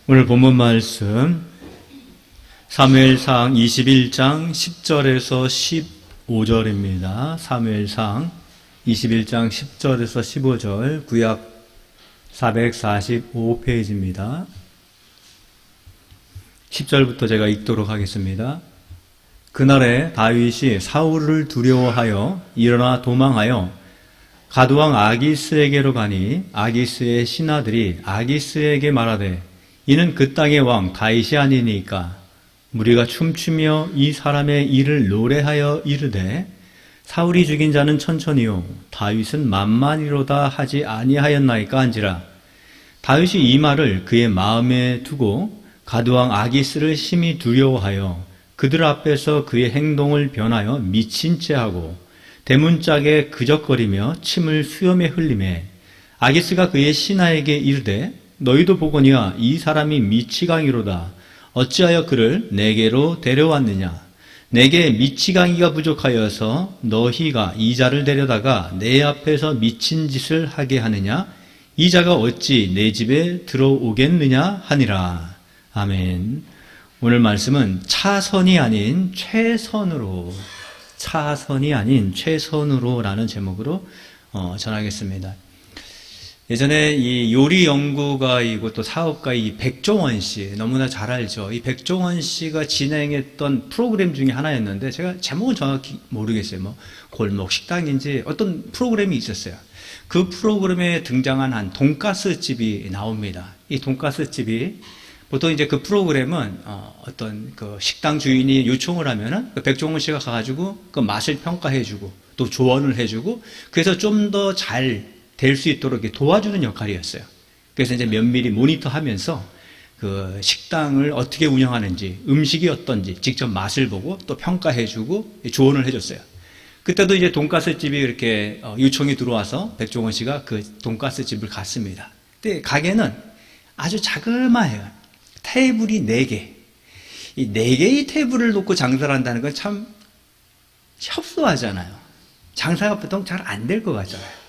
오늘 본문 말씀 사무엘상 21장 10절에서 15절입니다. 사무엘상 21장 10절에서 15절, 구약 445페이지입니다. 10절부터 제가 읽도록 하겠습니다. 그날에 다윗이 사울을 두려워하여 일어나 도망하여 가드왕 아기스에게로 가니 아기스의 신하들이 아기스에게 말하되 이는 그 땅의 왕 다윗이 아니니까 무리가 춤추며 이 사람의 일을 노래하여 이르되 사울이 죽인 자는 천천히요 다윗은 만만이로다 하지 아니하였나이까 한지라. 다윗이 이 말을 그의 마음에 두고 가드왕 아기스를 심히 두려워하여 그들 앞에서 그의 행동을 변하여 미친 채 하고 대문짝에 그적거리며 침을 수염에 흘리매 아기스가 그의 신하에게 이르되 너희도 보거니와 이 사람이 미치광이로다. 어찌하여 그를 내게로 데려왔느냐? 내게 미치광이가 부족하여서 너희가 이 자를 데려다가 내 앞에서 미친 짓을 하게 하느냐? 이 자가 어찌 내 집에 들어오겠느냐 하니라. 아멘. 오늘 말씀은 차선이 아닌 최선으로, 차선이 아닌 최선으로라는 제목으로 전하겠습니다. 예전에 이 요리 연구가이고 또 사업가의 백종원 씨, 너무나 잘 알죠. 이 백종원 씨가 진행했던 프로그램 중에 하나였는데 제가 제목은 정확히 모르겠어요. 뭐 골목 식당인지 어떤 프로그램이 있었어요. 그 프로그램에 등장한 한 돈가스 집이 나옵니다. 이 돈가스 집이 보통 이제 그 프로그램은 어떤 그 식당 주인이 요청을 하면은 그 백종원 씨가 가가지고 그 맛을 평가해주고 또 조언을 해주고 그래서 좀 더 잘 될 수 있도록 도와주는 역할이었어요. 그래서 이제 면밀히 모니터하면서 그 식당을 어떻게 운영하는지, 음식이 어떤지 직접 맛을 보고 또 평가해주고 조언을 해줬어요. 그때도 이제 돈가스 집이 이렇게 요청이 들어와서 백종원 씨가 그 돈가스 집을 갔습니다. 근데 가게는 아주 자그마해요. 테이블이 4개. 이 4개의 테이블을 놓고 장사를 한다는 건 참 협소하잖아요. 장사가 보통 잘 안 될 것 같잖아요.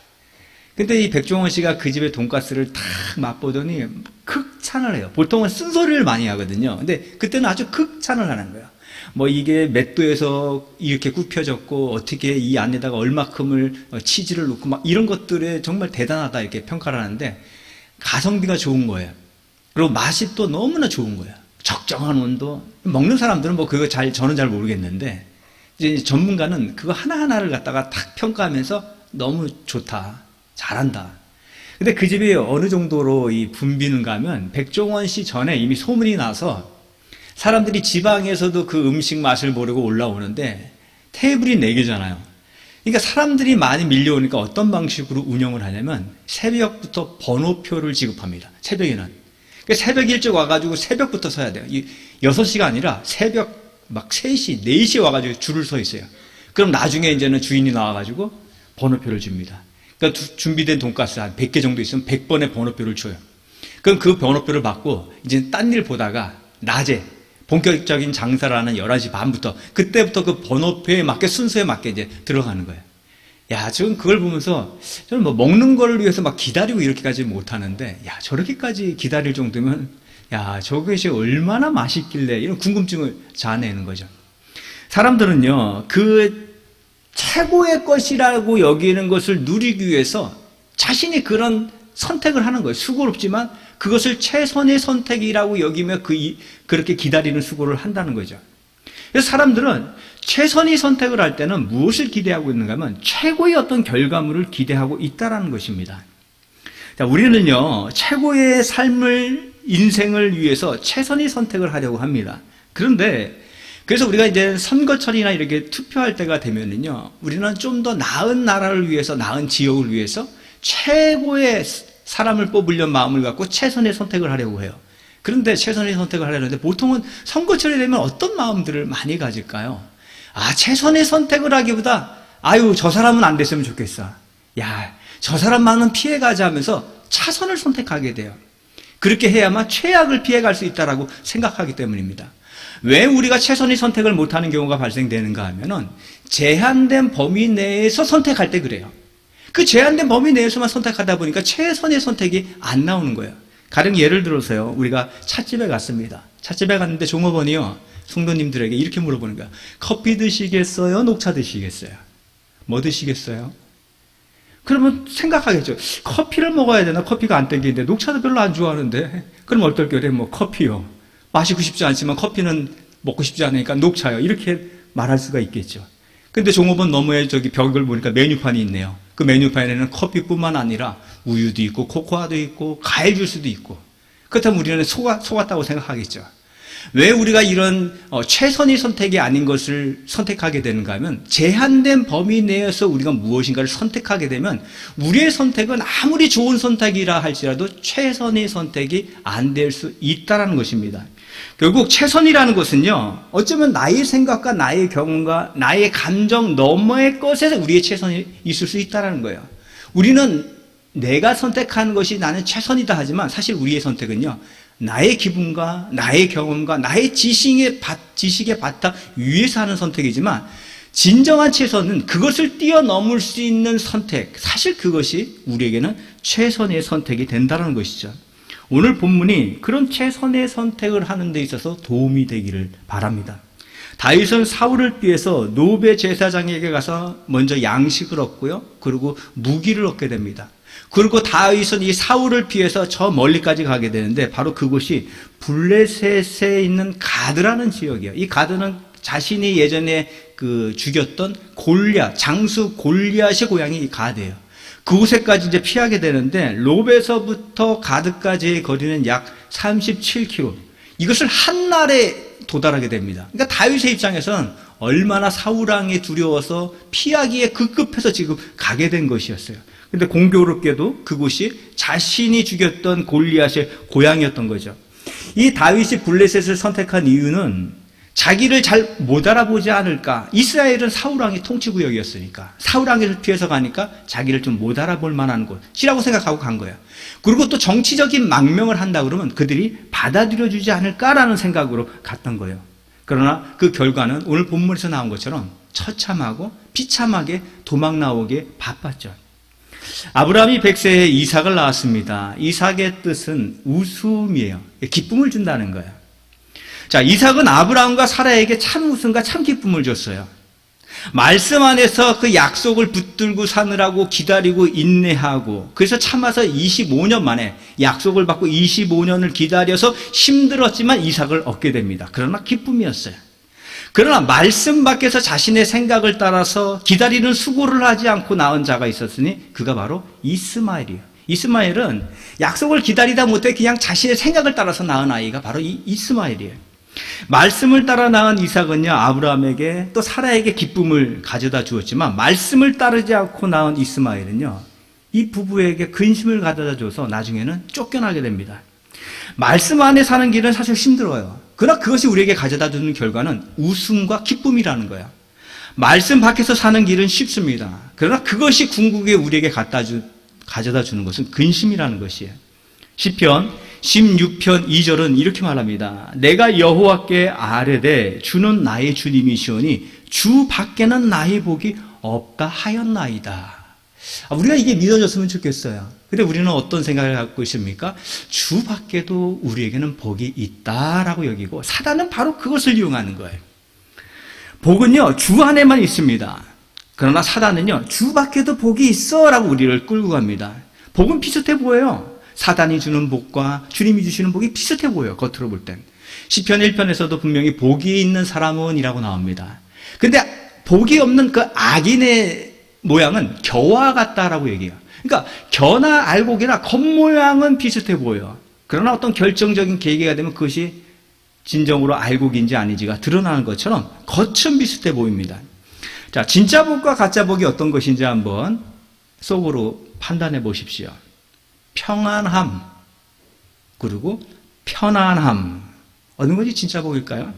근데 이 백종원 씨가 그 집의 돈가스를 탁 맛보더니 극찬을 해요. 보통은 쓴소리를 많이 하거든요. 근데 그때는 아주 극찬을 하는 거예요. 뭐 이게 몇 도에서 이렇게 굽혀졌고 어떻게 이 안에다가 얼마큼을 치즈를 넣고 막 이런 것들에 정말 대단하다 이렇게 평가를 하는데 가성비가 좋은 거예요. 그리고 맛이 또 너무나 좋은 거예요. 적정한 온도. 먹는 사람들은 뭐 그거 저는 잘 모르겠는데 이제 전문가는 그거 하나하나를 갖다가 탁 평가하면서 너무 좋다. 잘한다. 근데 그 집이 어느 정도로 이 붐비는가 하면 백종원 씨 전에 이미 소문이 나서 사람들이 지방에서도 그 음식 맛을 모르고 올라오는데 테이블이 4개잖아요. 그러니까 사람들이 많이 밀려오니까 어떤 방식으로 운영을 하냐면 새벽부터 번호표를 지급합니다. 새벽에는. 그러니까 새벽 일찍 와가지고 새벽부터 서야 돼요. 6시가 아니라 새벽 막 3시, 4시에 와가지고 줄을 서 있어요. 그럼 나중에 이제는 주인이 나와가지고 번호표를 줍니다. 그러니까 준비된 돈가스 한 100개 정도 있으면 100번의 번호표를 줘요. 그럼 그 번호표를 받고 이제 딴 일 보다가 낮에 본격적인 장사를 하는 11시 반부터 그때부터 그 번호표에 맞게 순서에 맞게 이제 들어가는 거예요. 야, 지금 그걸 보면서 저는 뭐 먹는 걸 위해서 막 기다리고 이렇게까지 못 하는데 야, 저렇게까지 기다릴 정도면 야, 저것이 얼마나 맛있길래 이런 궁금증을 자아내는 거죠. 사람들은요, 그 최고의 것이라고 여기는 것을 누리기 위해서 자신이 그런 선택을 하는 거예요. 수고롭지만 그것을 최선의 선택이라고 여기며 그렇게 기다리는 수고를 한다는 거죠. 그래서 사람들은 최선의 선택을 할 때는 무엇을 기대하고 있는가 하면 최고의 어떤 결과물을 기대하고 있다는 것입니다. 자, 우리는요, 최고의 삶을, 인생을 위해서 최선의 선택을 하려고 합니다. 그런데 그래서 우리가 이제 선거철이나 이렇게 투표할 때가 되면은요, 우리는 좀 더 나은 나라를 위해서, 나은 지역을 위해서 최고의 사람을 뽑으려는 마음을 갖고 최선의 선택을 하려고 해요. 그런데 최선의 선택을 하려는데 보통은 선거철이 되면 어떤 마음들을 많이 가질까요? 아, 최선의 선택을 하기보다 아유, 저 사람은 안 됐으면 좋겠어. 야, 저 사람만은 피해가자 하면서 차선을 선택하게 돼요. 그렇게 해야만 최악을 피해갈 수 있다라고 생각하기 때문입니다. 왜 우리가 최선의 선택을 못하는 경우가 발생되는가 하면은 제한된 범위 내에서 선택할 때 그래요. 그 제한된 범위 내에서만 선택하다 보니까 최선의 선택이 안 나오는 거예요. 가령 예를 들어서요, 우리가 찻집에 갔습니다. 찻집에 갔는데 종업원이요, 성도님들에게 이렇게 물어보는 거야. 커피 드시겠어요? 녹차 드시겠어요? 뭐 드시겠어요? 그러면 생각하겠죠. 커피를 먹어야 되나? 커피가 안 땡기는데 녹차도 별로 안 좋아하는데 그럼 어떨 게 그래? 뭐 커피요. 마시고 싶지 않지만 커피는 먹고 싶지 않으니까 녹차요. 이렇게 말할 수가 있겠죠. 근데 종업원 너머에 저기 벽을 보니까 메뉴판이 있네요. 그 메뉴판에는 커피뿐만 아니라 우유도 있고 코코아도 있고 과일 주스도 있고. 그렇다면 우리는 속았다고 생각하겠죠. 왜 우리가 이런 최선의 선택이 아닌 것을 선택하게 되는가 하면 제한된 범위 내에서 우리가 무엇인가를 선택하게 되면 우리의 선택은 아무리 좋은 선택이라 할지라도 최선의 선택이 안 될 수 있다는 것입니다. 결국 최선이라는 것은요, 어쩌면 나의 생각과 나의 경험과 나의 감정 너머의 것에서 우리의 최선이 있을 수 있다는 거예요. 우리는 내가 선택하는 것이 나는 최선이다 하지만 사실 우리의 선택은요, 나의 기분과 나의 경험과 나의 지식의 바탕 위에서 하는 선택이지만 진정한 최선은 그것을 뛰어넘을 수 있는 선택, 사실 그것이 우리에게는 최선의 선택이 된다는 것이죠. 오늘 본문이 그런 최선의 선택을 하는 데 있어서 도움이 되기를 바랍니다. 다윗은 사울을 피해서 노베 제사장에게 가서 먼저 양식을 얻고요, 그리고 무기를 얻게 됩니다. 그리고 다윗은 이 사울을 피해서 저 멀리까지 가게 되는데 바로 그곳이 블레셋에 있는 가드라는 지역이에요. 이 가드는 자신이 예전에 죽였던 장수 골리앗의 고향이 이 가드예요. 그곳에까지 이제 피하게 되는데 롭에서부터 가드까지의 거리는 약 37km. 이것을 한날에 도달하게 됩니다. 그러니까 다윗의 입장에서는 얼마나 사울 왕이 두려워서 피하기에 급급해서 지금 가게 된 것이었어요. 근데 공교롭게도 그곳이 자신이 죽였던 골리앗의 고향이었던 거죠. 이 다윗이 블레셋을 선택한 이유는 자기를 잘 못 알아보지 않을까. 이스라엘은 사울왕의 통치구역이었으니까 사울왕을 피해서 가니까 자기를 좀 못 알아볼 만한 곳이라고 생각하고 간 거예요. 그리고 또 정치적인 망명을 한다 그러면 그들이 받아들여주지 않을까라는 생각으로 갔던 거예요. 그러나 그 결과는 오늘 본문에서 나온 것처럼 처참하고 비참하게 도망 나오기에 바빴죠. 아브라함이 100세에 이삭을 낳았습니다. 이삭의 뜻은 웃음이에요. 기쁨을 준다는 거예요. 자, 이삭은 아브라함과 사라에게 참 웃음과 참 기쁨을 줬어요. 말씀 안에서 그 약속을 붙들고 사느라고 기다리고 인내하고, 그래서 참아서 25년 만에 약속을 받고 25년을 기다려서 힘들었지만 이삭을 얻게 됩니다. 그러나 기쁨이었어요. 그러나 말씀 밖에서 자신의 생각을 따라서 기다리는 수고를 하지 않고 낳은 자가 있었으니 그가 바로 이스마엘이에요. 이스마엘은 약속을 기다리다 못해 그냥 자신의 생각을 따라서 낳은 아이가 바로 이 이스마엘이에요. 말씀을 따라 낳은 이삭은요, 아브라함에게 또 사라에게 기쁨을 가져다 주었지만 말씀을 따르지 않고 낳은 이스마엘은요, 이 부부에게 근심을 가져다 줘서 나중에는 쫓겨나게 됩니다. 말씀 안에 사는 길은 사실 힘들어요. 그러나 그것이 우리에게 가져다 주는 결과는 웃음과 기쁨이라는 거예요. 말씀 밖에서 사는 길은 쉽습니다. 그러나 그것이 궁극에 우리에게 가져다 주는 것은 근심이라는 것이에요. 시편 16편 2절은 이렇게 말합니다. 내가 여호와께 아뢰되 주는 나의 주님이시오니 주 밖에는 나의 복이 없다 하였나이다. 우리가 이게 믿어졌으면 좋겠어요. 근데 우리는 어떤 생각을 갖고 있습니까? 주 밖에도 우리에게는 복이 있다라고 여기고, 사단은 바로 그것을 이용하는 거예요. 복은요, 주 안에만 있습니다. 그러나 사단은요, 주 밖에도 복이 있어 라고 우리를 끌고 갑니다. 복은 비슷해 보여요. 사단이 주는 복과 주님이 주시는 복이 비슷해 보여요, 겉으로 볼 땐. 시편 1편에서도 분명히 복이 있는 사람은 이라고 나옵니다. 근데 복이 없는 그 악인의 모양은 겨와 같다라고 얘기해요. 그러니까 겨나 알곡이나 겉모양은 비슷해 보여요. 그러나 어떤 결정적인 계기가 되면 그것이 진정으로 알곡인지 아닌지가 드러나는 것처럼 겉은 비슷해 보입니다. 자, 진짜 복과 가짜 복이 어떤 것인지 한번 속으로 판단해 보십시오. 평안함, 그리고 편안함. 어느 것이 진짜 복일까요?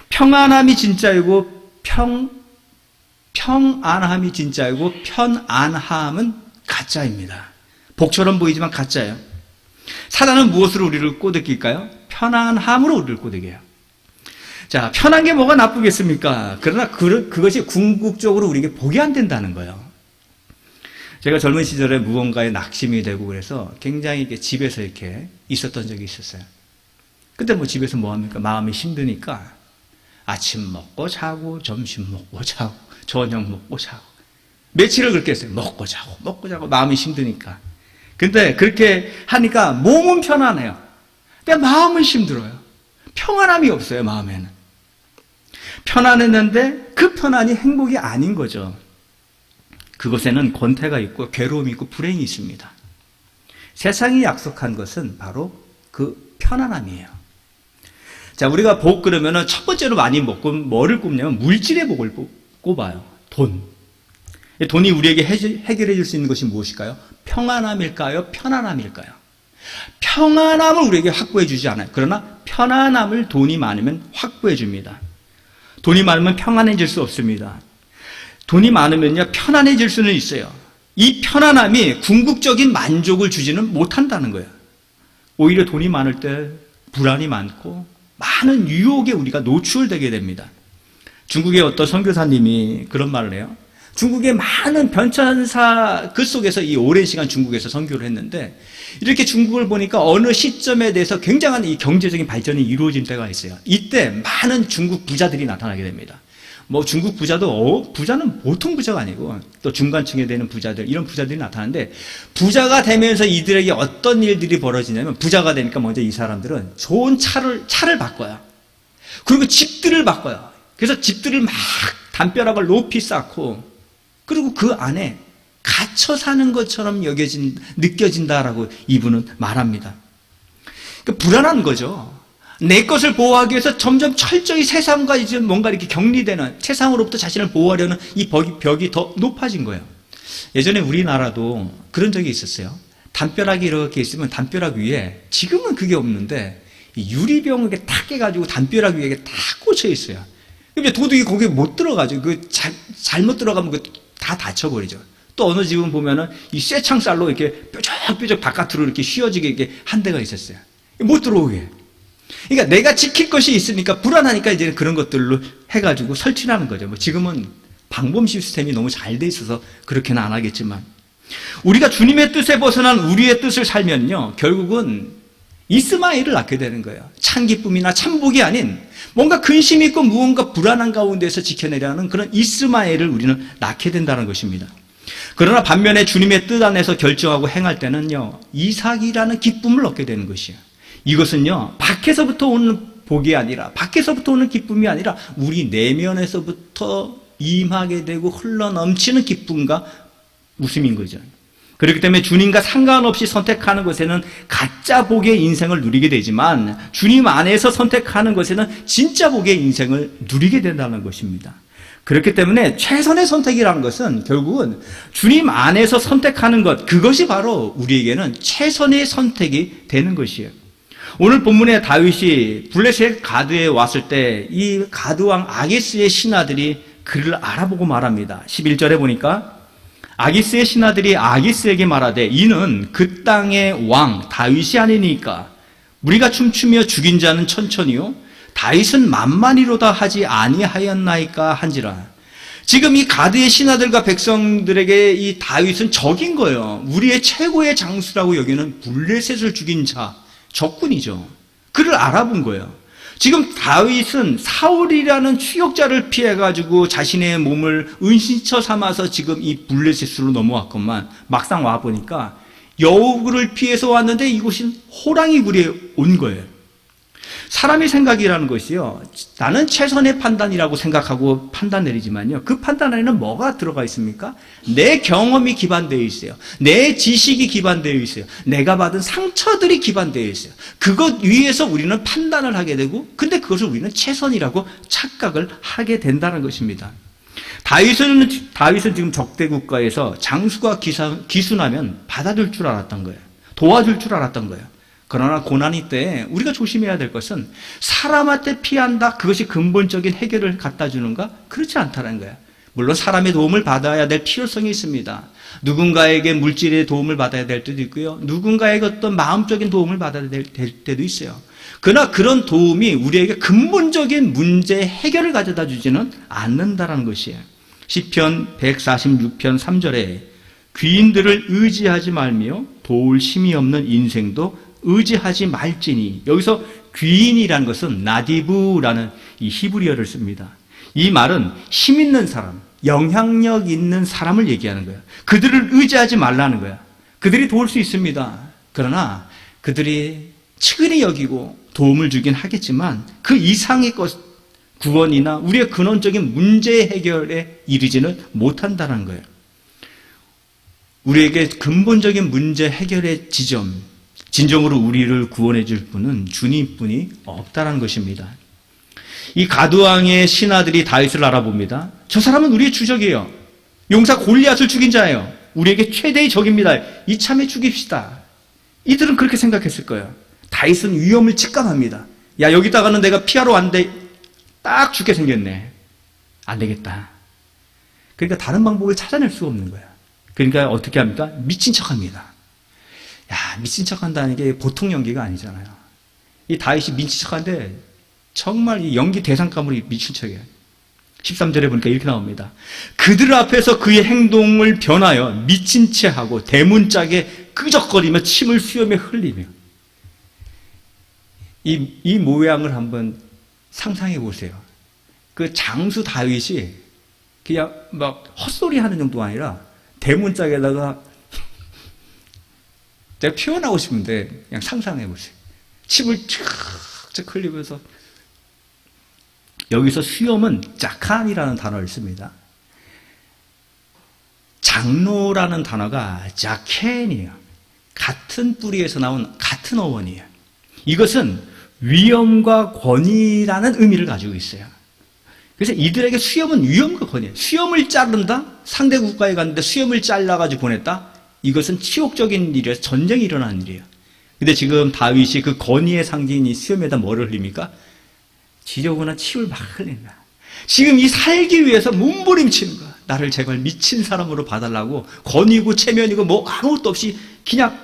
평안함이 진짜이고 평안함이 진짜이고 편안함은 가짜입니다. 복처럼 보이지만 가짜예요. 사단은 무엇으로 우리를 꼬드길까요? 편안함으로 우리를 꼬드겨요. 자, 편한 게 뭐가 나쁘겠습니까? 그러나 그것이 궁극적으로 우리에게 복이 안 된다는 거예요. 제가 젊은 시절에 무언가에 낙심이 되고 그래서 굉장히 이렇게 집에서 이렇게 있었던 적이 있었어요. 근데 뭐 집에서 뭐 합니까? 마음이 힘드니까 아침 먹고 자고, 점심 먹고 자고, 저녁 먹고 자고. 며칠을 그렇게 했어요. 먹고 자고, 마음이 힘드니까. 근데 그렇게 하니까 몸은 편안해요. 근데 마음은 힘들어요. 평안함이 없어요, 마음에는. 편안했는데 그 편안이 행복이 아닌 거죠. 그것에는 권태가 있고 괴로움이 있고 불행이 있습니다. 세상이 약속한 것은 바로 그 편안함이에요. 자, 우리가 복 그러면은 첫 번째로 많이 먹고 뭐를 꼽냐면 물질의 복을 꼽아요. 돈. 돈이 우리에게 해결해 줄 수 있는 것이 무엇일까요? 평안함일까요? 편안함일까요? 평안함을 우리에게 확보해 주지 않아요. 그러나 편안함을 돈이 많으면 확보해 줍니다. 돈이 많으면 평안해질 수 없습니다. 돈이 많으면요, 편안해질 수는 있어요. 이 편안함이 궁극적인 만족을 주지는 못한다는 거예요. 오히려 돈이 많을 때 불안이 많고 많은 유혹에 우리가 노출되게 됩니다. 중국의 어떤 선교사님이 그런 말을 해요. 중국의 많은 변천사 그 속에서 이 오랜 시간 중국에서 선교를 했는데 이렇게 중국을 보니까 어느 시점에 대해서 굉장한 이 경제적인 발전이 이루어진 때가 있어요. 이때 많은 중국 부자들이 나타나게 됩니다. 뭐 중국 부자도 부자는 보통 부자가 아니고 또 중간층에 되는 부자들, 이런 부자들이 나타나는데 부자가 되면서 이들에게 어떤 일들이 벌어지냐면 부자가 되니까 먼저 이 사람들은 좋은 차를 바꿔요. 그리고 집들을 바꿔요. 그래서 집들을 막 담벼락을 높이 쌓고 그리고 그 안에 갇혀 사는 것처럼 느껴진다라고 이분은 말합니다. 그러니까 불안한 거죠. 내 것을 보호하기 위해서 점점 철저히 세상과 이제 뭔가 이렇게 격리되는, 세상으로부터 자신을 보호하려는 이 벽이 더 높아진 거예요. 예전에 우리나라도 그런 적이 있었어요. 담벼락이 이렇게 있으면 담벼락 위에, 지금은 그게 없는데 유리병 이렇게 탁 깨가지고 담벼락 위에 탁 꽂혀 있어요. 근데 도둑이 거기에 못 들어가죠. 잘못 들어가면 다 다쳐버리죠. 또 어느 집은 보면은 이 쇠창살로 이렇게 뾰족뾰족 바깥으로 이렇게 휘어지게 이렇게 한 데가 있었어요. 못 들어오게. 그러니까 내가 지킬 것이 있으니까 불안하니까 이제 그런 것들로 해가지고 설치를 하는 거죠. 뭐 지금은 방범 시스템이 너무 잘 돼 있어서 그렇게는 안 하겠지만 우리가 주님의 뜻에 벗어난 우리의 뜻을 살면요, 결국은 이스마엘을 낳게 되는 거예요. 참 기쁨이나 참복이 아닌 뭔가 근심 있고 무언가 불안한 가운데서 지켜내려는 그런 이스마엘을 우리는 낳게 된다는 것입니다. 그러나 반면에 주님의 뜻 안에서 결정하고 행할 때는요, 이삭이라는 기쁨을 얻게 되는 것이에요. 이것은요, 밖에서부터 오는 복이 아니라, 밖에서부터 오는 기쁨이 아니라 우리 내면에서부터 임하게 되고 흘러넘치는 기쁨과 웃음인 거죠. 그렇기 때문에 주님과 상관없이 선택하는 것에는 가짜 복의 인생을 누리게 되지만 주님 안에서 선택하는 것에는 진짜 복의 인생을 누리게 된다는 것입니다. 그렇기 때문에 최선의 선택이라는 것은 결국은 주님 안에서 선택하는 것, 그것이 바로 우리에게는 최선의 선택이 되는 것이에요. 오늘 본문에 다윗이 블레셋 가드에 왔을 때 이 가드왕 아기스의 신하들이 그를 알아보고 말합니다. 11절에 보니까 아기스의 신하들이 아기스에게 말하되 이는 그 땅의 왕 다윗이 아니니까 우리가 춤추며 죽인 자는 천천히요 다윗은 만만이로다 하지 아니하였나이까 한지라. 지금 이 가드의 신하들과 백성들에게 이 다윗은 적인 거예요. 우리의 최고의 장수라고 여기는 블레셋을 죽인 자, 적군이죠. 그를 알아본 거예요. 지금 다윗은 사울이라는 추격자를 피해가지고 자신의 몸을 은신처 삼아서 지금 이 블레셋으로 넘어왔건만 막상 와보니까 여우를 피해서 왔는데 이곳은 호랑이 굴에 온 거예요. 사람의 생각이라는 것이요, 나는 최선의 판단이라고 생각하고 판단 내리지만요, 그 판단 안에는 뭐가 들어가 있습니까? 내 경험이 기반되어 있어요. 내 지식이 기반되어 있어요. 내가 받은 상처들이 기반되어 있어요. 그것 위에서 우리는 판단을 하게 되고, 근데 그것을 우리는 최선이라고 착각을 하게 된다는 것입니다. 다윗은 지금 적대 국가에서 장수가 기순하면 받아줄 줄 알았던 거예요. 도와줄 줄 알았던 거예요. 그러나 고난이 때 우리가 조심해야 될 것은 사람한테 피한다, 그것이 근본적인 해결을 갖다 주는가? 그렇지 않다는 거예요. 물론 사람의 도움을 받아야 될 필요성이 있습니다. 누군가에게 물질의 도움을 받아야 될 때도 있고요, 누군가에게 어떤 마음적인 도움을 받아야 될 때도 있어요. 그러나 그런 도움이 우리에게 근본적인 문제 해결을 가져다 주지는 않는다는 것이에요. 시편 146편 3절에 귀인들을 의지하지 말며 도울 힘이 없는 인생도 의지하지 말지니. 여기서 귀인이라는 것은 나디브라는 이 히브리어를 씁니다. 이 말은 힘 있는 사람, 영향력 있는 사람을 얘기하는 거예요. 그들을 의지하지 말라는 거야. 그들이 도울 수 있습니다. 그러나 그들이 측은히 여기고 도움을 주긴 하겠지만 그 이상의 구원이나 우리의 근원적인 문제 해결에 이르지는 못한다는 거예요. 우리에게 근본적인 문제 해결의 지점, 진정으로 우리를 구원해 줄 분은 주님뿐이 없다는 것입니다. 이 가드왕의 신하들이 다윗을 알아봅니다. 저 사람은 우리의 주적이에요. 용사 골리앗을 죽인 자예요. 우리에게 최대의 적입니다. 이참에 죽입시다. 이들은 그렇게 생각했을 거예요. 다윗은 위험을 직감합니다. 야, 여기다가는 내가 피하러 왔는데 딱 죽게 생겼네. 안 되겠다. 그러니까 다른 방법을 찾아낼 수가 없는 거야. 그러니까 어떻게 합니까? 미친 척합니다. 야, 미친 척한다는 게 보통 연기가 아니잖아요. 이 다윗이 미친 척하는데 정말 이 연기 대상감으로 미친 척이에요. 13절에 보니까 이렇게 나옵니다. 그들 앞에서 그의 행동을 변하여 미친 채하고 대문짝에 끄적거리며 침을 수염에 흘리며. 이 모양을 한번 상상해 보세요. 그 장수 다윗이 그냥 막 헛소리 하는 정도가 아니라 대문짝에다가 제가 표현하고 싶은데 그냥 상상해 보세요. 침을 쫙쫙 흘리면서. 여기서 수염은 자칸이라는 단어를 씁니다. 장로라는 단어가 자켄이에요. 같은 뿌리에서 나온 같은 어원이에요. 이것은 위엄과 권위라는 의미를 가지고 있어요. 그래서 이들에게 수염은 위엄과 권위예요. 수염을 자른다? 상대 국가에 갔는데 수염을 잘라가지고 보냈다? 이것은 치욕적인 일이라서 전쟁이 일어나는 일이에요. 근데 지금 다윗이 그 권위의 상징인 이 수염에다 뭐를 흘립니까? 지저분한 침을 막 흘린다. 지금 이 살기 위해서 몸부림치는 거야. 나를 제발 미친 사람으로 봐달라고 권위고 체면이고 뭐 아무것도 없이 그냥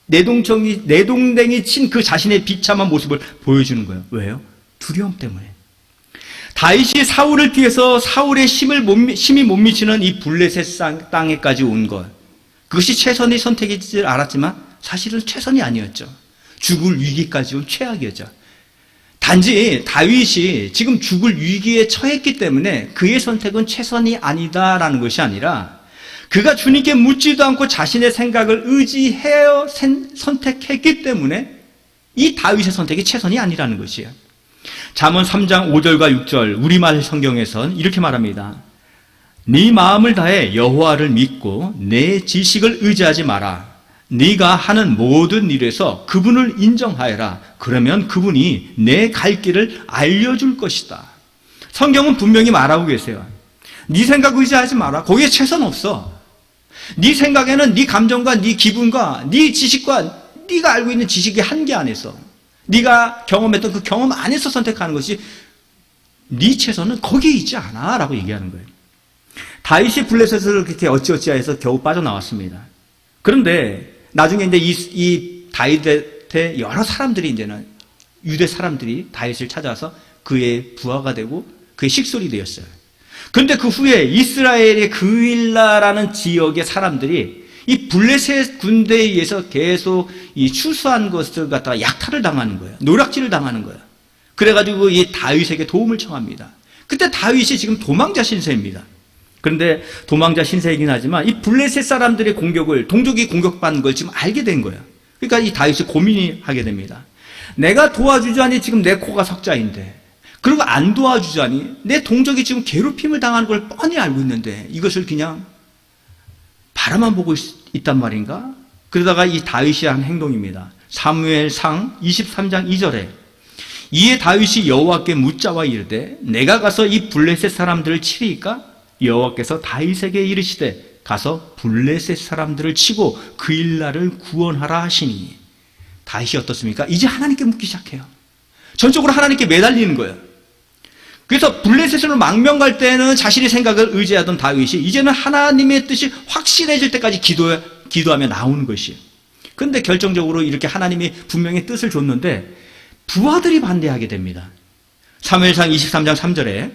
내동댕이 친 그 자신의 비참한 모습을 보여주는 거예요. 왜요? 두려움 때문에. 다윗이 사울을 피해서 사울의 힘이 못 미치는 이 블레셋 땅에까지 온 것. 그것이 최선의 선택일 줄 알았지만 사실은 최선이 아니었죠. 죽을 위기까지 온 최악이었죠. 단지 다윗이 지금 죽을 위기에 처했기 때문에 그의 선택은 최선이 아니다라는 것이 아니라 그가 주님께 묻지도 않고 자신의 생각을 의지하여 선택했기 때문에 이 다윗의 선택이 최선이 아니라는 것이에요. 잠언 3장 5절과 6절 우리말 성경에선 이렇게 말합니다. 네 마음을 다해 여호와를 믿고 내 지식을 의지하지 마라. 네가 하는 모든 일에서 그분을 인정하여라. 그러면 그분이 내 갈 길을 알려줄 것이다. 성경은 분명히 말하고 계세요. 네 생각 의지하지 마라. 거기에 최선 없어. 네 생각에는 네 감정과 네 기분과 네 지식과 네가 알고 있는 지식의 한계 안에서 네가 경험했던 그 경험 안에서 선택하는 것이 네 최선은 거기에 있지 않아 라고 얘기하는 거예요. 다윗이 블레셋을 그렇게 어찌어찌해서 겨우 빠져나왔습니다. 그런데 나중에 이제 이 다윗의 여러 사람들이 이제는 유대 사람들이 다윗을 찾아서 그의 부하가 되고 그의 식솔이 되었어요. 그런데 그 후에 이스라엘의 그윌라라는 지역의 사람들이 이 블레셋 군대에 의해서 계속 이 추수한 것을 갖다가 약탈을 당하는 거예요. 노략질을 당하는 거예요. 그래가지고 이 다윗에게 도움을 청합니다. 그때 다윗이 지금 도망자 신세입니다. 그런데 도망자 신세이긴 하지만 이 블레셋 사람들의 공격을 동족이 공격받는 걸 지금 알게 된 거예요. 그러니까 이 다윗이 고민이 하게 됩니다. 내가 도와주자니 지금 내 코가 석자인데 그리고 안 도와주자니 내 동족이 지금 괴롭힘을 당하는 걸 뻔히 알고 있는데 이것을 그냥 바라만 보고 있단 말인가? 그러다가 이 다윗이 한 행동입니다. 사무엘상 23장 2절에 이에 다윗이 여호와께 묻자와 이르되 내가 가서 이 블레셋 사람들을 치리이까? 여호와께서 다윗에게 이르시되 가서 블레셋 사람들을 치고 그일라를 구원하라 하시니. 다윗이 어떻습니까? 이제 하나님께 묻기 시작해요. 전적으로 하나님께 매달리는 거예요. 그래서 블레셋으로 망명 갈 때는 자신의 생각을 의지하던 다윗이 이제는 하나님의 뜻이 확실해질 때까지 기도하며 나오는 것이에요. 그런데 결정적으로 이렇게 하나님이 분명히 뜻을 줬는데 부하들이 반대하게 됩니다. 사무엘상 23장 3절에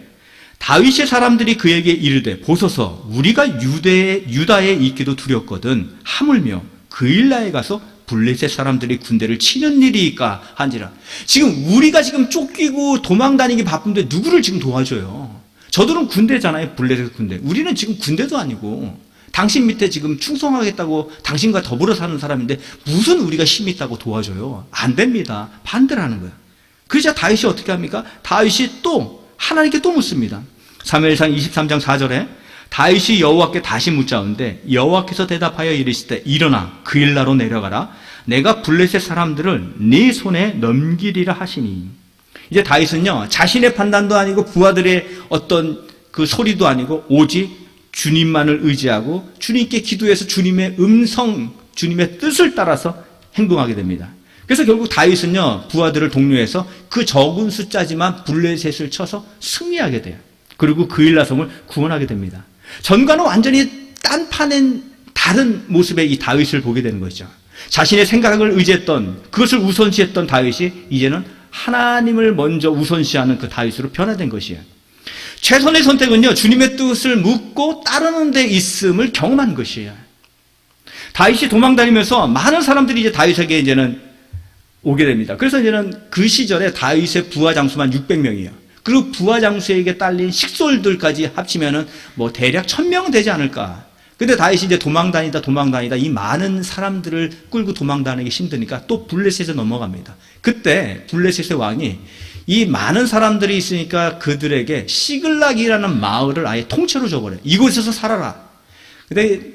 다윗의 사람들이 그에게 이르되 보소서 우리가 유다에 있기도 두렵거든 하물며 그일라에 가서 블레셋 사람들이 군대를 치는 일이니까 한지라. 지금 우리가 지금 쫓기고 도망다니기 바쁜데 누구를 지금 도와줘요? 저들은 군대잖아요. 블레셋 군대. 우리는 지금 군대도 아니고 당신 밑에 지금 충성하겠다고 당신과 더불어 사는 사람인데 무슨 우리가 힘이 있다고 도와줘요? 안 됩니다. 반대를 하는 거예요. 그러자 다윗이 어떻게 합니까? 다윗이 또 하나님께 또 묻습니다. 사무엘상 23장 4절에 다윗이 여호와께 다시 묻자온데 여호와께서 대답하여 이르시되 일어나 그일라로 내려가라. 내가 블레셋 사람들을 네 손에 넘기리라 하시니. 이제 다윗은요 자신의 판단도 아니고 부하들의 어떤 그 소리도 아니고 오직 주님만을 의지하고 주님께 기도해서 주님의 음성, 주님의 뜻을 따라서 행동하게 됩니다. 그래서 결국 다윗은요 부하들을 독려해서 그 적은 숫자지만 블레셋을 쳐서 승리하게 돼요. 그리고 그일라성을 구원하게 됩니다. 전과는 완전히 딴판인 다른 모습의 이 다윗을 보게 되는 것이죠. 자신의 생각을 의지했던, 그것을 우선시했던 다윗이 이제는 하나님을 먼저 우선시하는 그 다윗으로 변화된 것이에요. 최선의 선택은요 주님의 뜻을 묻고 따르는 데 있음을 경험한 것이에요. 다윗이 도망다니면서 많은 사람들이 이제 다윗에게 이제는 오게 됩니다. 그래서 이제는 그 시절에 다윗의 부하 장수만 600명이에요. 그리고 부하 장수에게 딸린 식솔들까지 합치면은 뭐 대략 1000명 되지 않을까. 근데 다윗이 이제 도망다니다 이 많은 사람들을 끌고 도망다니기 힘드니까 또 블레셋에 넘어갑니다. 그때 블레셋의 왕이 이 많은 사람들이 있으니까 그들에게 시글락이라는 마을을 아예 통째로 줘버려요. 이곳에서 살아라. 근데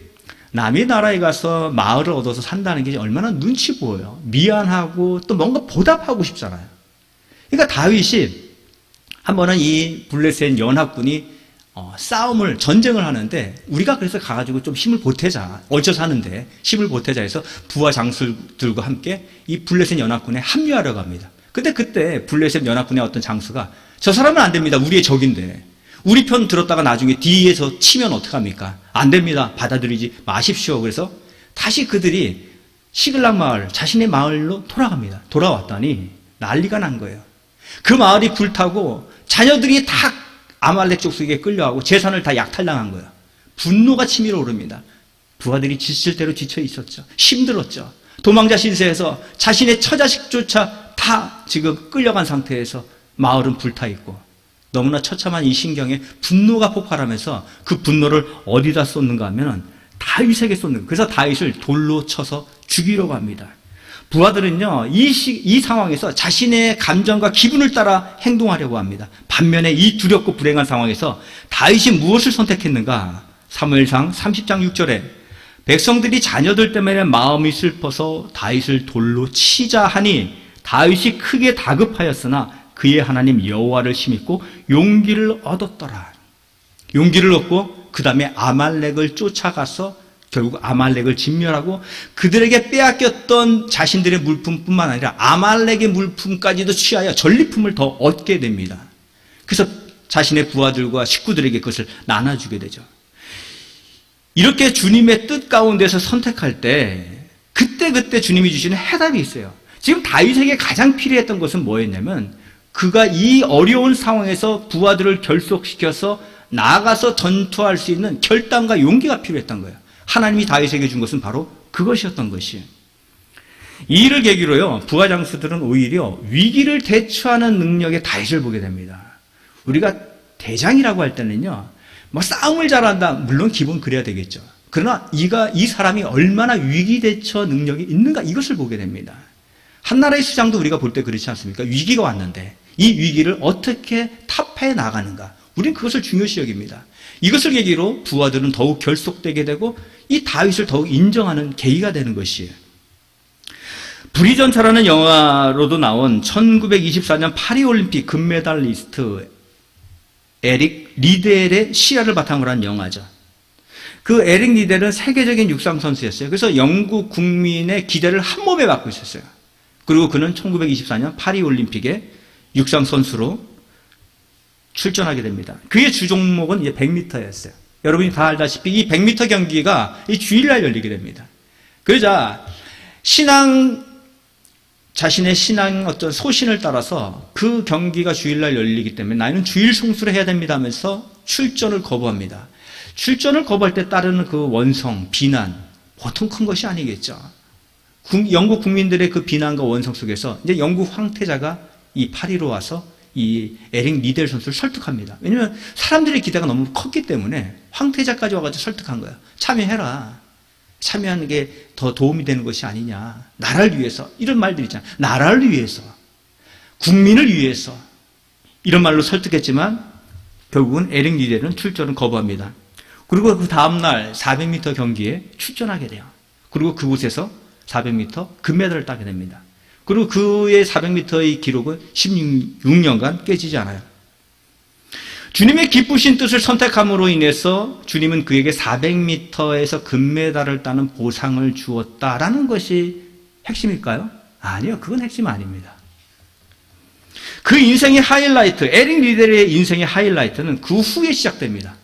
남의 나라에 가서 마을을 얻어서 산다는 게 얼마나 눈치 보여요. 미안하고 또 뭔가 보답하고 싶잖아요. 그러니까 다윗이 한 번은 이 블레셋 연합군이 전쟁을 하는데 우리가 그래서 가가지고 좀 힘을 보태자. 얹혀 사는데 힘을 보태자 해서 부하 장수들과 함께 이 블레셋 연합군에 합류하려고 합니다. 근데 그때 블레셋 연합군의 어떤 장수가 저 사람은 안 됩니다. 우리의 적인데. 우리 편 들었다가 나중에 뒤에서 치면 어떡합니까? 안 됩니다. 받아들이지 마십시오. 그래서 다시 그들이 시글락 마을, 자신의 마을로 돌아갑니다. 돌아왔더니 난리가 난 거예요. 그 마을이 불타고 자녀들이 다 아말렉 족속에게 끌려가고 재산을 다 약탈당한 거예요. 분노가 치밀어 오릅니다. 부하들이 지칠 대로 지쳐 있었죠. 힘들었죠. 도망자 신세에서 자신의 처자식조차 다 지금 끌려간 상태에서 마을은 불타 있고 너무나 처참한 이 신경에 분노가 폭발하면서 그 분노를 어디다 쏟는가 하면 다윗에게 쏟는 거예요. 그래서 다윗을 돌로 쳐서 죽이려고 합니다. 부하들은요 이 상황에서 자신의 감정과 기분을 따라 행동하려고 합니다. 반면에 이 두렵고 불행한 상황에서 다윗이 무엇을 선택했는가? 사무엘상 30장 6절에 백성들이 자녀들 때문에 마음이 슬퍼서 다윗을 돌로 치자 하니 다윗이 크게 다급하였으나 그의 하나님 여호와를 힘입고 용기를 얻었더라. 용기를 얻고 그 다음에 아말렉을 쫓아가서 결국 아말렉을 진멸하고 그들에게 빼앗겼던 자신들의 물품뿐만 아니라 아말렉의 물품까지도 취하여 전리품을 더 얻게 됩니다. 그래서 자신의 부하들과 식구들에게 그것을 나눠주게 되죠. 이렇게 주님의 뜻 가운데서 선택할 때 그때 주님이 주시는 해답이 있어요. 지금 다윗에게 가장 필요했던 것은 뭐였냐면 그가 이 어려운 상황에서 부하들을 결속시켜서 나아가서 전투할 수 있는 결단과 용기가 필요했던 거예요. 하나님이 다윗에게 준 것은 바로 그것이었던 것이에요. 이 일을 계기로요 부하 장수들은 오히려 위기를 대처하는 능력의 다윗을 보게 됩니다. 우리가 대장이라고 할 때는요 뭐 싸움을 잘한다 물론 기본 그래야 되겠죠. 그러나 이 사람이 얼마나 위기 대처 능력이 있는가 이것을 보게 됩니다. 한 나라의 수장도 우리가 볼 때 그렇지 않습니까? 위기가 왔는데 이 위기를 어떻게 타파해 나가는가 우리는 그것을 중요시 여깁니다. 이것을 계기로 부하들은 더욱 결속되게 되고 이 다윗을 더욱 인정하는 계기가 되는 것이에요. 불의전차라는 영화로도 나온 1924년 파리올림픽 금메달리스트 에릭 리델의 시야를 바탕으로 한 영화죠. 그 에릭 리델은 세계적인 육상 선수였어요. 그래서 영국 국민의 기대를 한 몸에 받고 있었어요. 그리고 그는 1924년 파리올림픽에 육상 선수로 출전하게 됩니다. 그의 주 종목은 이제 100m였어요. 여러분이 다 알다시피 이 100m 경기가 이 주일날 열리게 됩니다. 그러자 자신의 신앙 어떤 소신을 따라서 그 경기가 주일날 열리기 때문에 나는 주일 성수를 해야 됩니다 하면서 출전을 거부합니다. 출전을 거부할 때 따르는 그 원성, 비난, 보통 큰 것이 아니겠죠. 영국 국민들의 그 비난과 원성 속에서 이제 영국 황태자가 이 파리로 와서 이 에릭 리델 선수를 설득합니다. 왜냐하면 사람들의 기대가 너무 컸기 때문에 황태자까지 와가지고 설득한 거야. 참여해라. 참여하는 게 더 도움이 되는 것이 아니냐. 나라를 위해서. 이런 말들 있잖아. 나라를 위해서. 국민을 위해서. 이런 말로 설득했지만 결국은 에릭 리델은 출전을 거부합니다. 그리고 그 다음날 400m 경기에 출전하게 돼요. 그리고 그곳에서 400m 금메달을 따게 됩니다. 그리고 그의 400m의 기록은 16년간 깨지지 않아요. 주님의 기쁘신 뜻을 선택함으로 인해서 주님은 그에게 400m에서 금메달을 따는 보상을 주었다라는 것이 핵심일까요? 아니요. 그건 핵심 아닙니다. 그 인생의 하이라이트, 에릭 리델의 인생의 하이라이트는 그 후에 시작됩니다.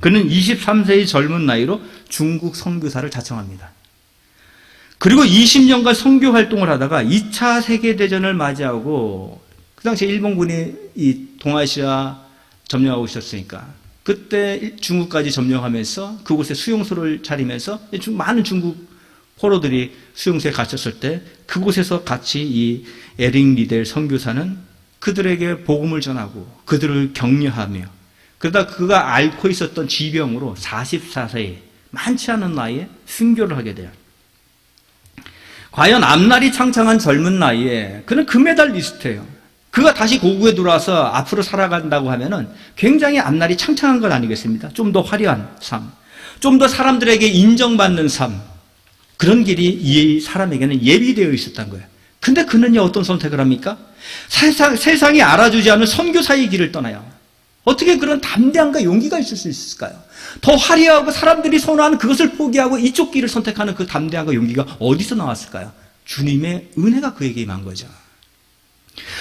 그는 23세의 젊은 나이로 중국 선교사를 자청합니다. 그리고 20년간 선교 활동을 하다가 2차 세계대전을 맞이하고 그 당시에 일본군이 이 동아시아 점령하고 있었으니까 그때 중국까지 점령하면서 그곳에 수용소를 차리면서 많은 중국 포로들이 수용소에 갇혔을 때 그곳에서 같이 이 에릭 리델 선교사는 그들에게 복음을 전하고 그들을 격려하며 그러다 그가 앓고 있었던 지병으로 44세에 많지 않은 나이에 순교를 하게 돼요. 과연 앞날이 창창한 젊은 나이에 그는 금메달리스트예요. 그가 다시 고국에 들어와서 앞으로 살아간다고 하면은 굉장히 앞날이 창창한 것 아니겠습니까? 좀 더 화려한 삶, 좀 더 사람들에게 인정받는 삶, 그런 길이 이 사람에게는 예비되어 있었던 거예요. 근데 그는요, 어떤 선택을 합니까? 세상이 알아주지 않은 선교사의 길을 떠나요. 어떻게 그런 담대함과 용기가 있을 수 있을까요? 더 화려하고 사람들이 선호하는 그것을 포기하고 이쪽 길을 선택하는 그 담대함과 용기가 어디서 나왔을까요? 주님의 은혜가 그에게 임한 거죠.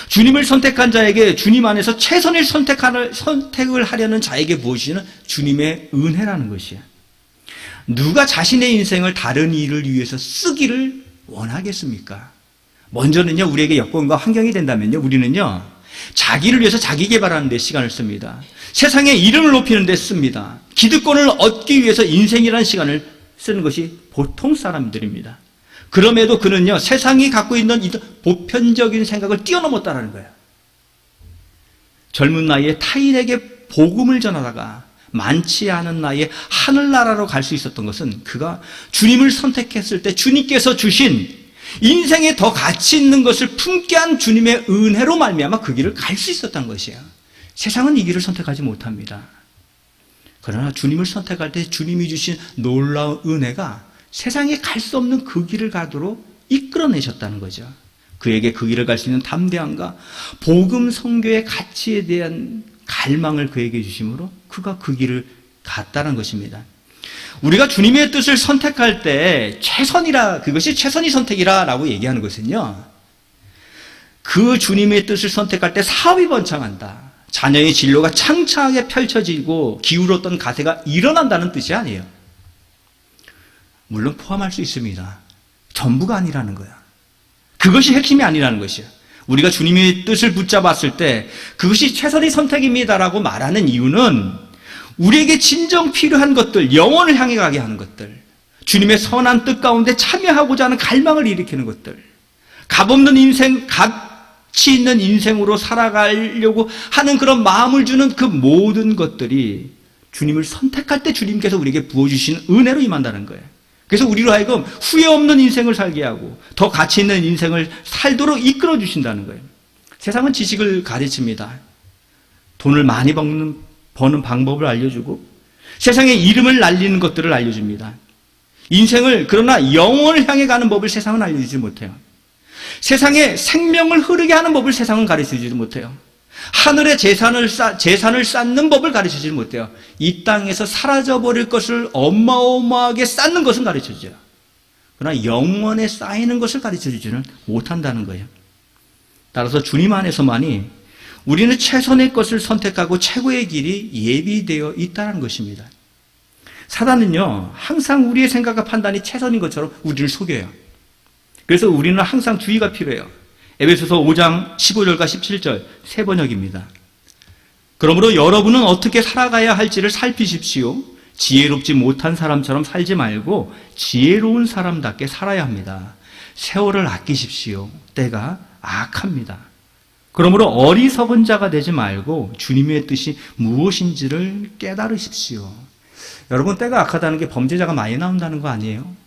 주님을 선택한 자에게 주님 안에서 최선을 선택을 하려는 자에게 무엇이냐면 주님의 은혜라는 것이에요. 누가 자신의 인생을 다른 일을 위해서 쓰기를 원하겠습니까? 먼저는요, 우리에게 여건과 환경이 된다면요, 우리는요, 자기를 위해서 자기 개발하는 데 시간을 씁니다. 세상의 이름을 높이는 데 씁니다. 기득권을 얻기 위해서 인생이라는 시간을 쓰는 것이 보통 사람들입니다. 그럼에도 그는요, 세상이 갖고 있는 이 보편적인 생각을 뛰어넘었다는 거예요. 젊은 나이에 타인에게 복음을 전하다가 많지 않은 나이에 하늘나라로 갈 수 있었던 것은 그가 주님을 선택했을 때 주님께서 주신 인생에 더 가치 있는 것을 품게 한 주님의 은혜로 말미암아 그 길을 갈 수 있었던 것이에요. 세상은 이 길을 선택하지 못합니다. 그러나 주님을 선택할 때 주님이 주신 놀라운 은혜가 세상에 갈 수 없는 그 길을 가도록 이끌어내셨다는 거죠. 그에게 그 길을 갈 수 있는 담대함과 복음 선교의 가치에 대한 갈망을 그에게 주심으로 그가 그 길을 갔다는 것입니다. 우리가 주님의 뜻을 선택할 때 그것이 최선의 선택이라고 얘기하는 것은요, 그 주님의 뜻을 선택할 때 사업이 번창한다, 자녀의 진로가 창창하게 펼쳐지고 기울었던 가세가 일어난다는 뜻이 아니에요. 물론 포함할 수 있습니다. 전부가 아니라는 거야. 그것이 핵심이 아니라는 것이야. 우리가 주님의 뜻을 붙잡았을 때 그것이 최선의 선택입니다라고 말하는 이유는 우리에게 진정 필요한 것들, 영혼을 향해 가게 하는 것들, 주님의 선한 뜻 가운데 참여하고자 하는 갈망을 일으키는 것들, 값없는 인생, 가치 있는 인생으로 살아가려고 하는 그런 마음을 주는 그 모든 것들이 주님을 선택할 때 주님께서 우리에게 부어주신 은혜로 임한다는 거예요. 그래서 우리로 하여금 후회 없는 인생을 살게 하고 더 가치 있는 인생을 살도록 이끌어 주신다는 거예요. 세상은 지식을 가르칩니다. 돈을 많이 버는 방법을 알려주고 세상의 이름을 날리는 것들을 알려줍니다. 인생을, 그러나 영혼을 향해 가는 법을 세상은 알려주지 못해요. 세상에 생명을 흐르게 하는 법을 세상은 가르쳐주지 못해요. 하늘의 재산을 쌓는 법을 가르쳐주지 못해요. 이 땅에서 사라져버릴 것을 어마어마하게 쌓는 것은 가르쳐주죠. 그러나 영원에 쌓이는 것을 가르쳐주지는 못한다는 거예요. 따라서 주님 안에서만이 우리는 최선의 것을 선택하고 최고의 길이 예비되어 있다는 것입니다. 사단은요, 항상 우리의 생각과 판단이 최선인 것처럼 우리를 속여요. 그래서 우리는 항상 주의가 필요해요. 에베소서 5장 15절과 17절 새 번역입니다. 그러므로 여러분은 어떻게 살아가야 할지를 살피십시오. 지혜롭지 못한 사람처럼 살지 말고 지혜로운 사람답게 살아야 합니다. 세월을 아끼십시오. 때가 악합니다. 그러므로 어리석은 자가 되지 말고 주님의 뜻이 무엇인지를 깨달으십시오. 여러분, 때가 악하다는 게 범죄자가 많이 나온다는 거 아니에요?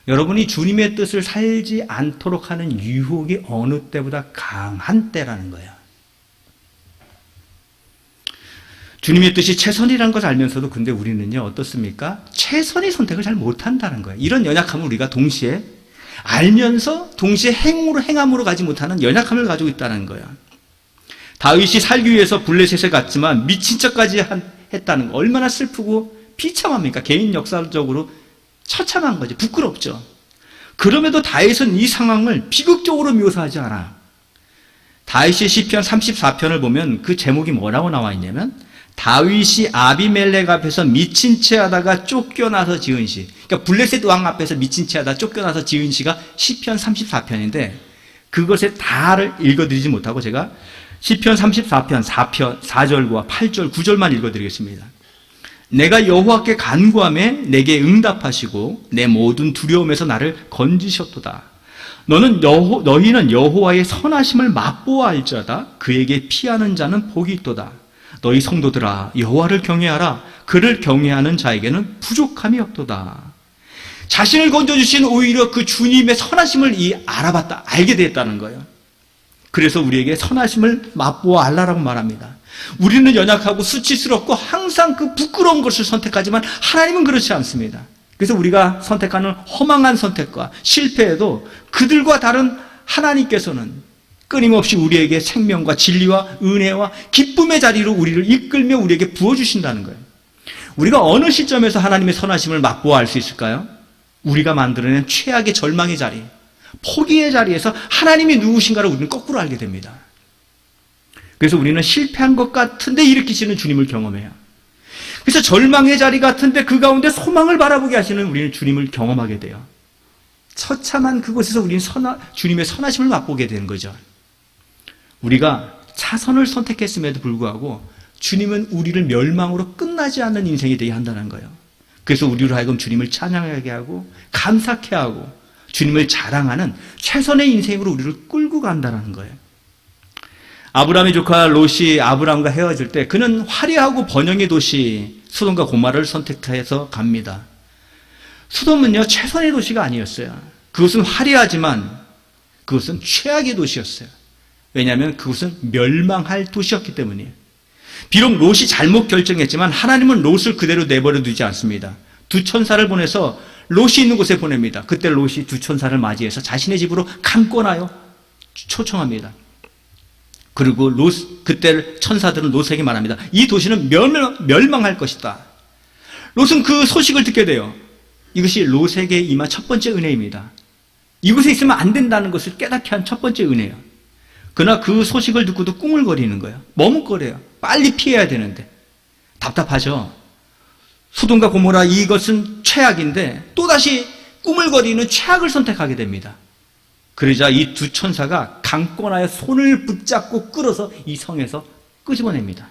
여러분이 주님의 뜻을 살지 않도록 하는 유혹이 어느 때보다 강한 때라는 거예요. 주님의 뜻이 최선이라는 것을 알면서도 근데 우리는요, 어떻습니까? 최선의 선택을 잘 못한다는 거예요. 이런 연약함을 우리가 동시에 알면서 동시에 행함으로 가지 못하는 연약함을 가지고 있다는 거예요. 다윗이 살기 위해서 블레셋에 갔지만 미친 척까지 했다는 거 얼마나 슬프고 비참합니까? 개인 역사적으로 처참한 거지. 부끄럽죠. 그럼에도 다윗은 이 상황을 비극적으로 묘사하지 않아요. 다윗의 시편 34편을 보면 그 제목이 뭐라고 나와 있냐면 다윗이 아비멜렉 앞에서 미친 채 하다가 쫓겨나서 지은 시. 그러니까 블레셋 왕 앞에서 미친 채 하다가 쫓겨나서 지은 시가 시편 34편인데 그것의 다를 읽어드리지 못하고 제가 시편 34편 4절과 8절 9절만 읽어드리겠습니다. 내가 여호와께 간구하매 내게 응답하시고 내 모든 두려움에서 나를 건지셨도다. 너희는 여호와의 선하심을 맛보아 알지어다. 그에게 피하는 자는 복이 있도다. 너희 성도들아 여호와를 경외하라. 그를 경외하는 자에게는 부족함이 없도다. 자신을 건져주신 오히려 그 주님의 선하심을 알아봤다, 알게 됐다는 거예요. 그래서 우리에게 선하심을 맛보아 알라라고 말합니다. 우리는 연약하고 수치스럽고 항상 그 부끄러운 것을 선택하지만 하나님은 그렇지 않습니다. 그래서 우리가 선택하는 허망한 선택과 실패에도 그들과 다른 하나님께서는 끊임없이 우리에게 생명과 진리와 은혜와 기쁨의 자리로 우리를 이끌며 우리에게 부어주신다는 거예요. 우리가 어느 시점에서 하나님의 선하심을 맛보아 알 수 있을까요? 우리가 만들어낸 최악의 절망의 자리, 포기의 자리에서 하나님이 누구신가를 우리는 거꾸로 알게 됩니다. 그래서 우리는 실패한 것 같은데 일으키시는 주님을 경험해요. 그래서 절망의 자리 같은데 그 가운데 소망을 바라보게 하시는 우리는 주님을 경험하게 돼요. 처참한 그곳에서 우리는 주님의 선하심을 맛보게 되는 거죠. 우리가 차선을 선택했음에도 불구하고 주님은 우리를 멸망으로 끝나지 않는 인생이 되게 한다는 거예요. 그래서 우리로 하여금 주님을 찬양하게 하고 감사케 하고 주님을 자랑하는 최선의 인생으로 우리를 끌고 간다는 거예요. 아브라함의 조카 롯이 아브라함과 헤어질 때 그는 화려하고 번영의 도시 소돔과 고모라를 선택해서 갑니다. 소돔은요, 최선의 도시가 아니었어요. 그것은 화려하지만 그것은 최악의 도시였어요. 왜냐하면 그것은 멸망할 도시였기 때문이에요. 비록 롯이 잘못 결정했지만 하나님은 롯을 그대로 내버려 두지 않습니다. 두 천사를 보내서 롯이 있는 곳에 보냅니다. 그때 롯이 두 천사를 맞이해서 자신의 집으로 강권하여 초청합니다. 그리고 그때 천사들은 롯에게 말합니다. 이 도시는 멸망할 것이다. 롯은 그 소식을 듣게 돼요. 이것이 롯에게 임한 첫 번째 은혜입니다. 이곳에 있으면 안 된다는 것을 깨닫게 한 첫 번째 은혜예요. 그러나 그 소식을 듣고도 꾸물거리는 거예요. 머뭇거려요. 빨리 피해야 되는데. 답답하죠. 소돔과 고모라 이것은 최악인데 또다시 꾸물거리는 최악을 선택하게 됩니다. 그러자 이 두 천사가 강권하여 손을 붙잡고 끌어서 이 성에서 끄집어냅니다.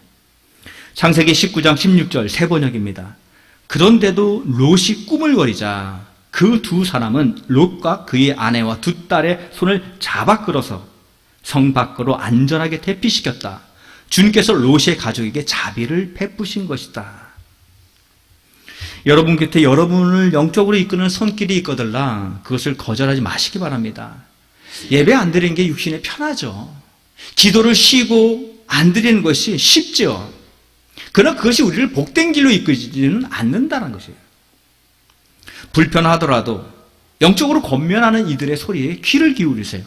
창세기 19장 16절 새 번역입니다. 그런데도 롯이 꾸물거리자 그 두 사람은 롯과 그의 아내와 두 딸의 손을 잡아 끌어서 성 밖으로 안전하게 대피시켰다. 주님께서 롯의 가족에게 자비를 베푸신 것이다. 여러분 곁에 여러분을 영적으로 이끄는 손길이 있거들라 그것을 거절하지 마시기 바랍니다. 예배 안 드리는 게 육신에 편하죠. 기도를 쉬고 안 드리는 것이 쉽죠. 그러나 그것이 우리를 복된 길로 이끌지는 않는다는 것이에요. 불편하더라도 영적으로 권면하는 이들의 소리에 귀를 기울이세요.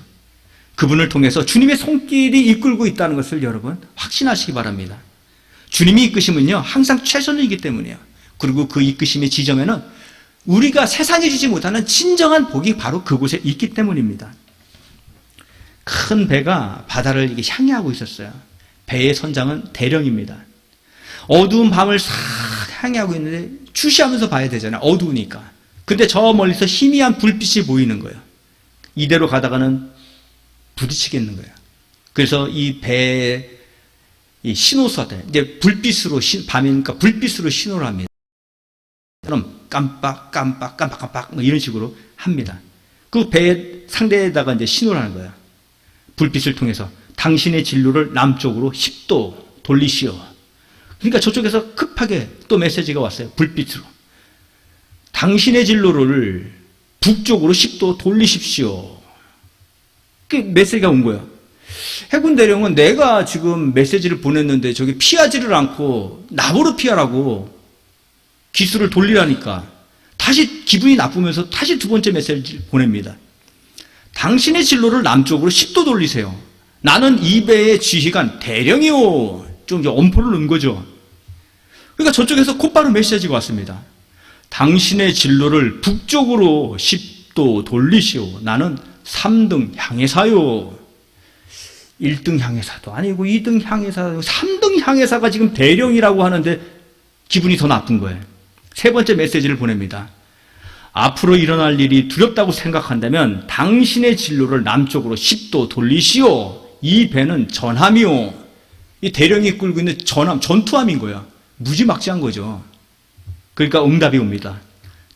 그분을 통해서 주님의 손길이 이끌고 있다는 것을 여러분 확신하시기 바랍니다. 주님이 이끄시면요 항상 최선이기 때문이에요. 그리고 그 이끄심의 지점에는 우리가 세상에 주지 못하는 진정한 복이 바로 그곳에 있기 때문입니다. 큰 배가 바다를 이렇게 향해하고 있었어요. 배의 선장은 대령입니다. 어두운 밤을 싹 향해하고 있는데 주시하면서 봐야 되잖아요. 어두우니까. 근데 저 멀리서 희미한 불빛이 보이는 거예요. 이대로 가다가는 부딪히겠는 거예요. 그래서 이 배에 이 신호수한테 이제 불빛으로 밤이니까 불빛으로 신호를 합니다. 그럼 깜빡 뭐 이런 식으로 합니다. 그 배의 상대에다가 이제 신호를 하는 거예요. 불빛을 통해서 당신의 진로를 남쪽으로 10도 돌리시오. 그러니까 저쪽에서 급하게 또 메시지가 왔어요. 불빛으로. 당신의 진로를 북쪽으로 10도 돌리십시오. 그 메시지가 온 거예요. 해군 대령은 내가 지금 메시지를 보냈는데 저기 피하지를 않고 나보러 피하라고 기수를 돌리라니까 다시 기분이 나쁘면서 다시 두 번째 메시지를 보냅니다. 당신의 진로를 남쪽으로 10도 돌리세요. 나는 이 배의 지휘관 대령이요. 좀 이제 엄포를 넣은 거죠. 그러니까 저쪽에서 곧바로 메시지가 왔습니다. 당신의 진로를 북쪽으로 10도 돌리시오. 나는 3등 향해사요. 1등 향해사도 아니고 2등 향해사, 3등 향해사가 지금 대령이라고 하는데 기분이 더 나쁜 거예요. 세 번째 메시지를 보냅니다. 앞으로 일어날 일이 두렵다고 생각한다면 당신의 진로를 남쪽으로 10도 돌리시오. 이 배는 전함이요. 이 대령이 끌고 있는 전함, 전투함인 거야. 무지막지한 거죠. 그러니까 응답이 옵니다.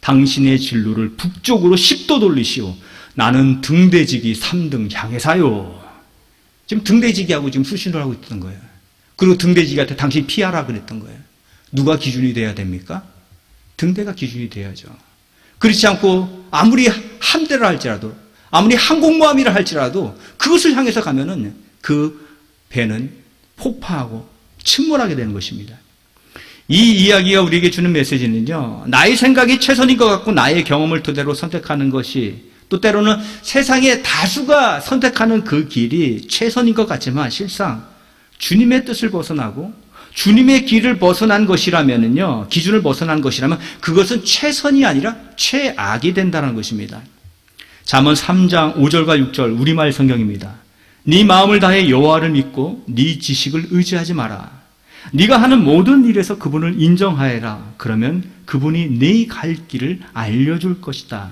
당신의 진로를 북쪽으로 10도 돌리시오. 나는 등대지기 3등 향해사요. 지금 등대지기하고 지금 수신을 하고 있던 거예요. 그리고 등대지기한테 당신 피하라 그랬던 거예요. 누가 기준이 돼야 됩니까? 등대가 기준이 돼야죠. 그렇지 않고 아무리 함대를 할지라도 아무리 항공모함이라 할지라도 그것을 향해서 가면은 그 배는 폭파하고 침몰하게 되는 것입니다. 이 이야기가 우리에게 주는 메시지는요, 나의 생각이 최선인 것 같고 나의 경험을 토대로 선택하는 것이 또 때로는 세상의 다수가 선택하는 그 길이 최선인 것 같지만 실상 주님의 뜻을 벗어나고 주님의 길을 벗어난 것이라면요, 기준을 벗어난 것이라면 그것은 최선이 아니라 최악이 된다는 것입니다. 잠언 3장 5절과 6절 우리말 성경입니다. 네 마음을 다해 여호와를 믿고 네 지식을 의지하지 마라. 네가 하는 모든 일에서 그분을 인정하여라. 그러면 그분이 네 갈 길을 알려줄 것이다.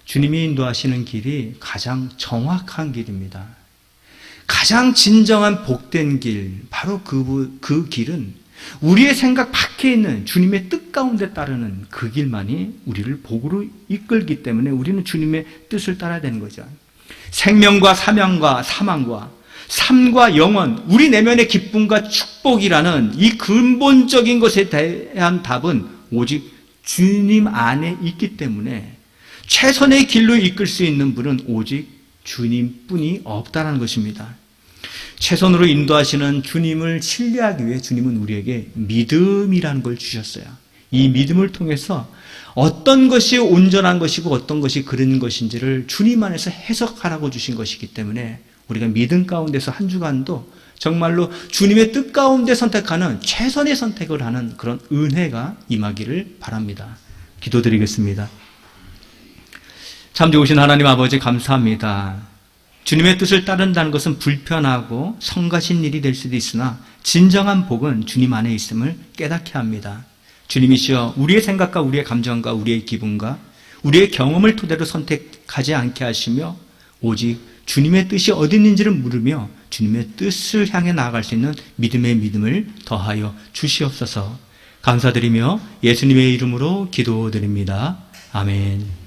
주님이 인도하시는 길이 가장 정확한 길입니다. 가장 진정한 복된 길, 바로 그 길은 우리의 생각 밖에 있는 주님의 뜻 가운데 따르는 그 길만이 우리를 복으로 이끌기 때문에 우리는 주님의 뜻을 따라야 되는 거죠. 생명과 사명과 사망과 삶과 영원, 우리 내면의 기쁨과 축복이라는 이 근본적인 것에 대한 답은 오직 주님 안에 있기 때문에 최선의 길로 이끌 수 있는 분은 오직 주님뿐이 없다는 것입니다. 최선으로 인도하시는 주님을 신뢰하기 위해 주님은 우리에게 믿음이라는 걸 주셨어요. 이 믿음을 통해서 어떤 것이 온전한 것이고 어떤 것이 그런 것인지를 주님 안에서 해석하라고 주신 것이기 때문에 우리가 믿음 가운데서 한 주간도 정말로 주님의 뜻 가운데 선택하는 최선의 선택을 하는 그런 은혜가 임하기를 바랍니다. 기도드리겠습니다. 참 좋으신 하나님 아버지 감사합니다. 주님의 뜻을 따른다는 것은 불편하고 성가신 일이 될 수도 있으나 진정한 복은 주님 안에 있음을 깨닫게 합니다. 주님이시여 우리의 생각과 우리의 감정과 우리의 기분과 우리의 경험을 토대로 선택하지 않게 하시며 오직 주님의 뜻이 어디 있는지를 물으며 주님의 뜻을 향해 나아갈 수 있는 믿음의 믿음을 더하여 주시옵소서. 감사드리며 예수님의 이름으로 기도드립니다. 아멘.